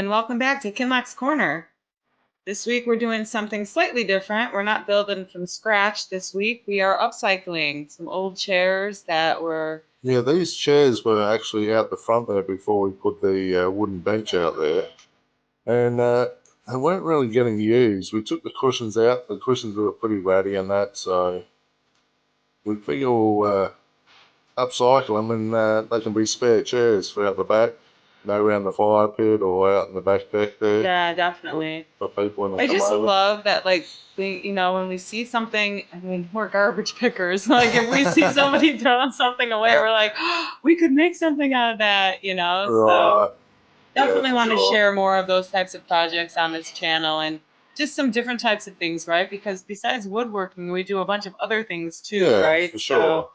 and welcome back to Kinlock's Corner. This week we're doing something slightly different. We're not building from scratch this week. We are upcycling some old chairs that were... Yeah, these chairs were actually out the front there before we put the wooden bench out there. And they weren't really getting used. We took the cushions out. The cushions were pretty ratty and that, so we figure we'll upcycle them and they can be spare chairs for out the back. Around the fire pit or out in the back deck there. Yeah, definitely. For people when they I come just over. love that, when we see something, we're garbage pickers. Like, if we see somebody throwing something away, we're like, oh, we could make something out of that, Right. So definitely want to sure. share more of those types of projects on this channel and just some different types of things, right? Because besides woodworking, we do a bunch of other things too, right? For sure.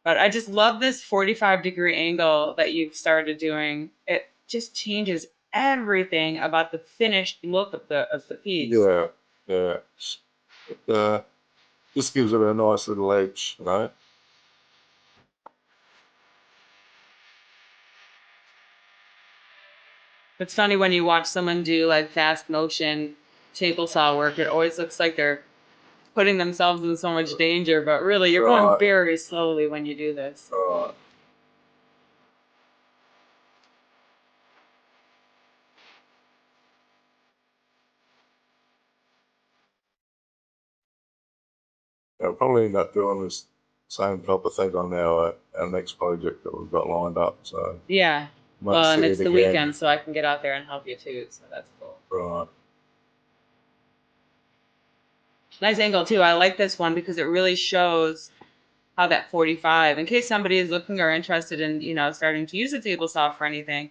But I just love this 45-degree angle that you've started doing. It just changes everything about the finished look of the piece. Yeah. It just gives it a nice little edge, you know. It's funny when you watch someone do like fast motion table saw work, it always looks like they're putting themselves in so much danger, but really you're going very slowly when you do this. I'll probably end up doing this same type of thing on our next project that we've got lined up. So yeah, well, and it's the weekend, so I can get out there and help you too. So that's cool. Right. Nice angle too. I like this one because it really shows how that 45, in case somebody is looking or interested in, starting to use a table saw for anything,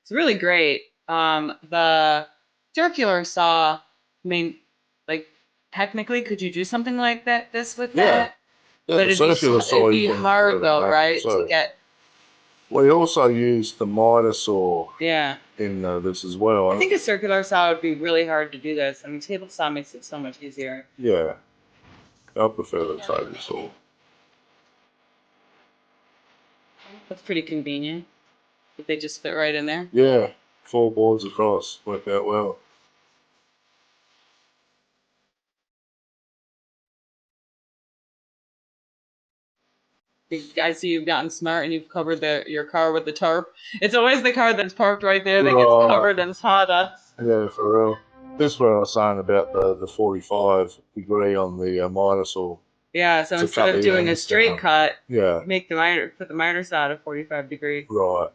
it's really great. The circular saw, like, technically, could you do something like this with that? Yeah, But it'd be hard though, right, to get. We also use the miter saw. Yeah. In this as well. I think a circular saw would be really hard to do this. I mean, table saw makes it so much easier. Yeah. I prefer the table saw. That's pretty convenient. If they just fit right in there. Yeah. 4 boards across. Worked out well. I see you've gotten smart and you've covered your car with the tarp. It's always the car that's parked right there that gets covered in sawdust. Yeah, for real. This is what I was saying about the 45-degree on the miter saw. Yeah, so instead of doing a straight cut, put the miter saw at a 45 degree. Right.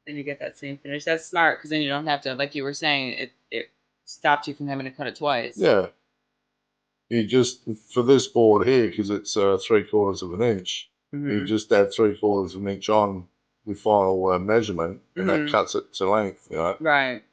Then you get that same finish. That's smart because then you don't have to, like you were saying, it stops you from having to cut it twice. Yeah. You just, for this board here, because it's 3/4 of an inch, you just add 3/4 of an inch on with final measurement, and that cuts it to length, you know. Right.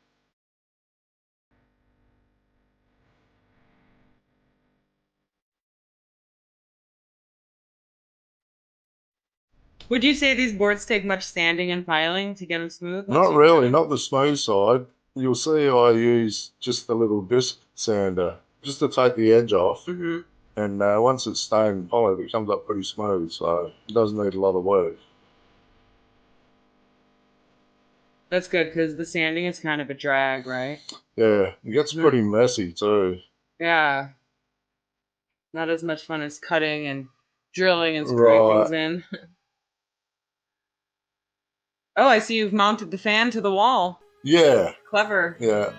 Would you say these boards take much sanding and filing to get them smooth? Not really, not the smooth side. You'll see I use just a little disc sander just to take the edge off. And once it's stained and polished, it comes up pretty smooth, so it doesn't need a lot of work. That's good, because the sanding is kind of a drag, right? Yeah, it gets pretty messy too. Yeah. Not as much fun as cutting and drilling and screwing things in. Oh, I see you've mounted the fan to the wall. Yeah. Clever. Yeah.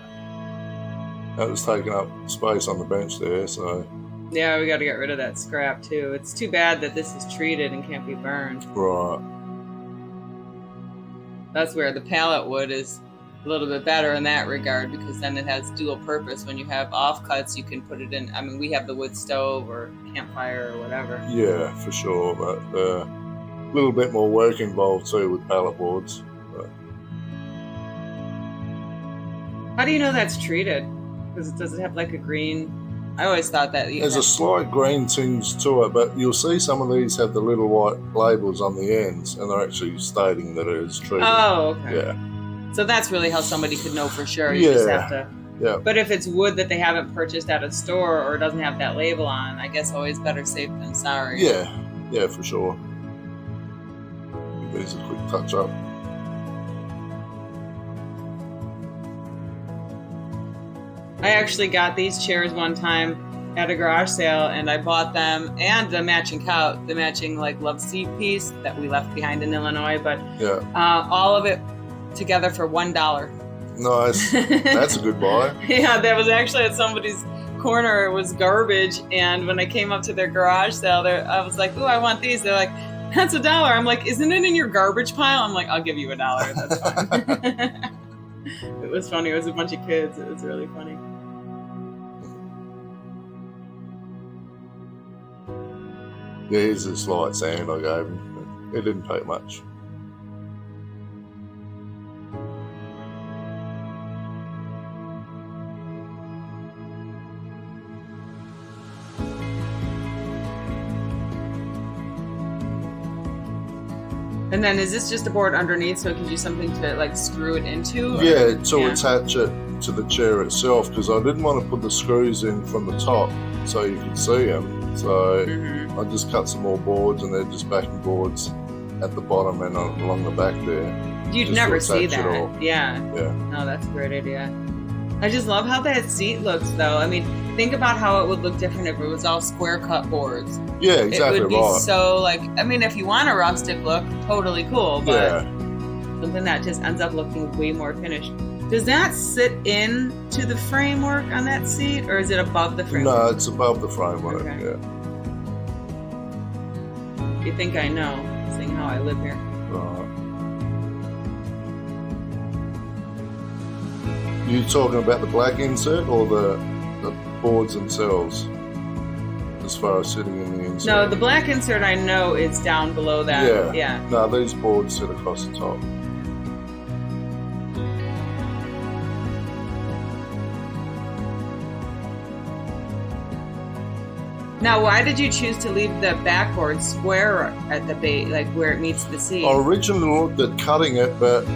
That was taking up space on the bench there, so... Yeah, we got to get rid of that scrap, too. It's too bad that this is treated and can't be burned. Right. That's where the pallet wood is a little bit better in that regard, because then it has dual purpose. When you have offcuts, you can put it in... I mean, we have the wood stove or campfire or whatever. Yeah, for sure, but a little bit more work involved, too, with pallet boards. But... How do you know that's treated? Because does it have like a green... I always thought that... There's a slight green tinge to it, but you'll see some of these have the little white labels on the ends, and they're actually stating that it is treated. Oh, okay. Yeah. So that's really how somebody could know for sure. You just have to... Yeah. But if it's wood that they haven't purchased at a store or doesn't have that label on, I guess always better safe than sorry. Yeah, for sure. Give these a quick touch up. I actually got these chairs one time at a garage sale, and I bought them and the matching couch, the matching like love seat piece that we left behind in Illinois, but Yeah. all of it together for $1. Nice. That's a good buy. Yeah, that was actually at somebody's corner. It was garbage, and when I came up to their garage sale, I was like, "Ooh, I want these." They're like, "That's $1." I'm like, "Isn't it in your garbage pile?" I'm like, "I'll give you $1. That's fine." It was funny. It was a bunch of kids. It was really funny. Yeah, here's this light sand I gave him. It didn't take much. And then is this just a board underneath so it gives you something to like screw it into? Yeah, to attach it to the chair itself, because I didn't want to put the screws in from the top so you could see them. So I just cut some more boards, and they're just backing boards at the bottom and along the back there. You'd never see that. Yeah. No, that's a great idea. I just love how that seat looks, though. I mean, think about how it would look different if it was all square cut boards. Yeah, exactly. It would be so like, I mean, if you want a rustic look, totally cool, but something that just ends up looking way more finished. Does that sit into the framework on that seat, or is it above the framework? No, it's above the framework. Okay. Yeah. You think I know, seeing how I live here? Right. You talking about the black insert or the boards themselves, as far as sitting in the insert? No, the black insert I know is down below that. Yeah. No, these boards sit across the top. Now, why did you choose to leave the backboard square at the base, like where it meets the seat? I originally looked at cutting it, but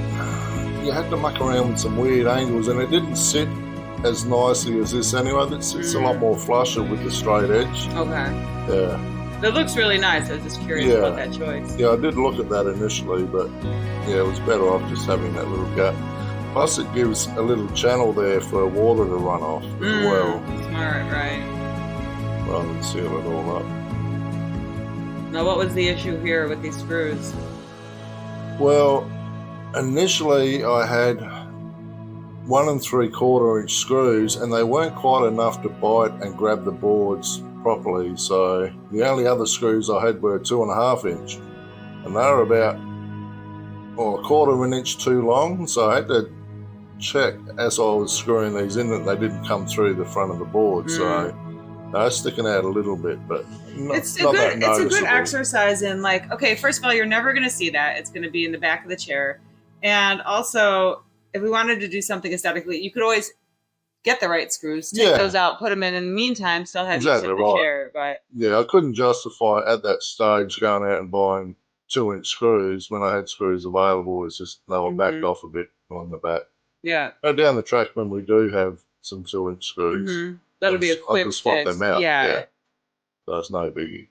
you had to muck around with some weird angles, and it didn't sit as nicely as this anyway. It sits a lot more flusher with the straight edge. Okay. Yeah. That looks really nice. I was just curious about that choice. Yeah, I did look at that initially, but yeah, it was better off just having that little gap. Plus, it gives a little channel there for water to run off as well. Smart, right. Rather than seal it all up. Now, what was the issue here with these screws? Well, initially I had 1 3/4 inch screws, and they weren't quite enough to bite and grab the boards properly. So the only other screws I had were 2.5 inch, and they were about 1/4 inch too long. So I had to check as I was screwing these in that they didn't come through the front of the board. So they're sticking out a little bit, but it's a good exercise in like, okay, first of all, you're never going to see that. It's going to be in the back of the chair. And also, if we wanted to do something aesthetically, you could always get the right screws, take those out, put them in the meantime, still have you sit in the chair. But yeah, I couldn't justify at that stage going out and buying 2-inch screws when I had screws available. It's just they were backed off a bit on the back. Yeah. But down the track when we do have some 2-inch screws, that'll be a quick I can swap them out. Yeah. So it's no biggie.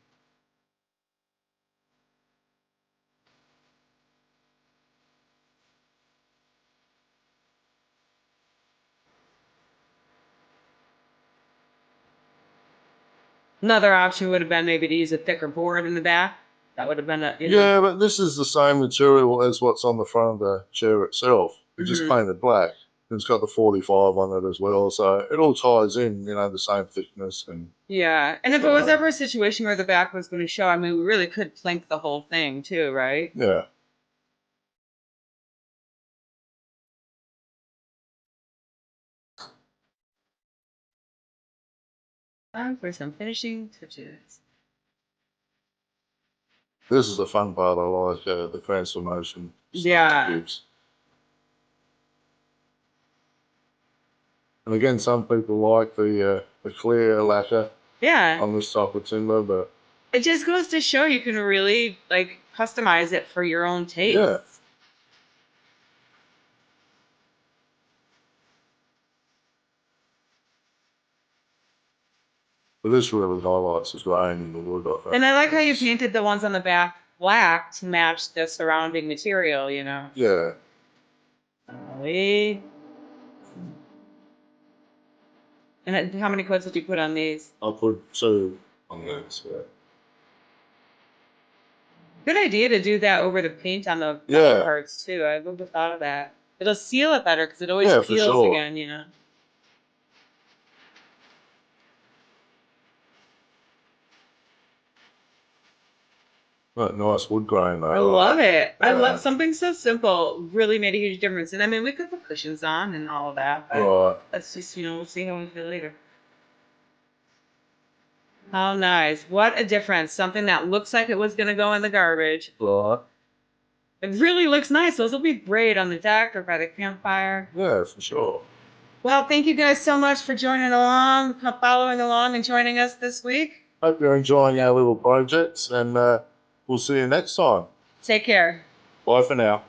Another option would have been maybe to use a thicker board in the back. That would have been Yeah, but this is the same material as what's on the front of the chair itself. It's just painted black. It's got the 45 on it as well, so it all ties in, the same thickness. And and if it was ever a situation where the back was going to show, I mean, we really could plank the whole thing too, right? Yeah. Time for some finishing touches. This is the fun part I like, the transformation. Yeah. And again, some people like the clear lacquer on this type of timber, but it just goes to show you can really like customize it for your own taste. Yeah. But this really highlights the grain in the wood, I think. And I like how you painted the ones on the back black to match the surrounding material, Yeah. And how many quotes did you put on these? I put 2 on those. Good idea to do that over the paint on the Yeah. parts too. I wouldn't have thought of that. It'll seal it better because it always Yeah, for peels sure. again, you know. Right, nice wood grain though. I love it. I Yeah. love something so simple. Really made a huge difference. And I mean, we could put cushions on and all of that. But Right. let's just, we'll see how we feel later. How nice. What a difference. Something that looks like it was going to go in the garbage. Right. It really looks nice. Those will be great on the deck or by the campfire. Yeah, for sure. Well, thank you guys so much for joining along, following along, and joining us this week. Hope you're enjoying our little projects, and we'll see you next time. Take care. Bye for now.